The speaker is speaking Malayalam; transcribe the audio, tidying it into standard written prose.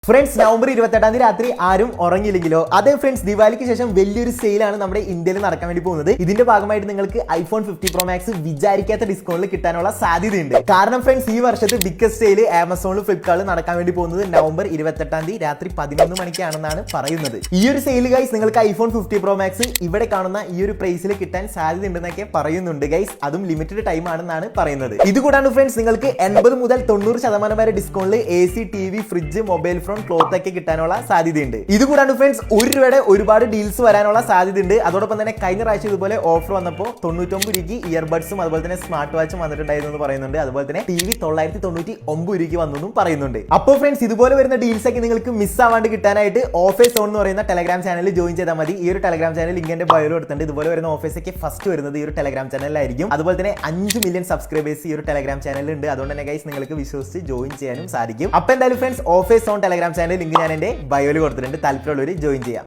ഫ്രണ്ട്സ് നവംബർ 28 രാത്രി ആരും ഉറങ്ങിയില്ലെങ്കിലോ അതേ ഫ്രണ്ട്സ് ദിവാലിക്ക് ശേഷം വലിയൊരു സെയിലാണ് നമ്മുടെ ഇന്ത്യയിൽ നടക്കാൻ വേണ്ടി പോകുന്നത്. ഇതിന്റെ ഭാഗമായിട്ട് നിങ്ങൾക്ക് ഐഫോൺ 50 Pro Max വിചാരിക്കാത്ത ഡിസ്കൗണ്ടിൽ കിട്ടാനുള്ള സാധ്യതയുണ്ട്. കാരണം ഫ്രണ്ട്സ് ഈ വർഷത്തെ ബിഗ്ഗസ്റ്റ് സെയിൽ ആമസോണിലും ഫ്ലിപ്കാർട്ടിലും നടക്കാൻ വേണ്ടി പോകുന്നത് നവംബർ 28 രാത്രി 11 മണിക്കാണെന്നാണ് പറയുന്നത്. ഈ ഒരു സെയിൽ ഗൈസ് നിങ്ങൾക്ക് ഐഫോൺ 50 Pro Max ഇവിടെ കാണുന്ന ഈ ഒരു പ്രൈസിൽ കിട്ടാൻ സാധ്യത ഉണ്ടെന്നൊക്കെ പറയുന്നുണ്ട് ഗൈസ്. അതും ലിമിറ്റഡ് ടൈം ആണെന്നാണ് പറയുന്നത്. ഇതുകൂടാണ് ഫ്രണ്ട്സ് നിങ്ങൾക്ക് 80 മുതൽ 90% വരെ ഡിസ്കൗണ്ടിൽ AC, TV, fridge, mobile phone, cloth ഒക്കെ കിട്ടാനുള്ള സാധ്യതയുണ്ട്. ഇതുകൂടാണ് ഫ്രണ്ട്സ് ₹1 ഒരുപാട് ഡീൽസ് വരാനുള്ള സാധ്യതയുണ്ട്. അതോടൊപ്പം തന്നെ കഴിഞ്ഞ പ്രാവശ്യം ഇതുപോലെ ഓഫർ വന്നപ്പോൾ 99 രൂപയ്ക്ക് ഇയർബഡ്സും അതുപോലെ തന്നെ സ്മാർട്ട് വാച്ചും വന്നിട്ടുണ്ടായിരുന്നു എന്ന് പറയുന്നുണ്ട്. അതുപോലെ തന്നെ TV 999 രൂപയ്ക്ക് വന്നു പറയുന്നുണ്ട്. അപ്പോൾ ഫ്രണ്ട്സ് ഇതുപോലെ വരുന്ന ഡീൽസ് ഒക്കെ നിങ്ങൾക്ക് മിസ് ആവാണ്ട് കിട്ടാനായിട്ട് ഓഫേഴ്സ് ഓൺ എന്ന് പറയുന്ന ടെലഗ്രാം ചാനലിൽ ജോയിൻ ചെയ്താൽ മതി. ഈ ഒരു ടെലഗ്രാം ചാനൽ ലിങ്ക് എന്റെ ബയോയിൽ കൊടുത്തിട്ടുണ്ട്. ഇതുപോലെ വരുന്ന ഓഫേഴ്സ് ഒക്കെ ഫസ്റ്റ് വരുന്നത് ഈ ഒരു ടെലഗ്രാം ചാനലിലായിരിക്കും. അതുപോലെ തന്നെ 5 മില്യൺ സബ്സ്ക്രൈബേഴ്സ് ഈ ഒരു ടെലഗ്രാം ചാനലിൽ ഉണ്ട്. അതുകൊണ്ട് തന്നെ ഗൈസ് നിങ്ങൾക്ക് വിശ്വസിച്ച് ജോയിൻ ചെയ്യാനും സാധിക്കും. അപ്പോൾ എന്തായാലും friends offers on Telegram channel link ഞാൻ എന്റെ ബയോയിൽ കൊടുത്തിട്ടുണ്ട്. താല്പര്യമുള്ളവർ ജോയിൻ ചെയ്യാം.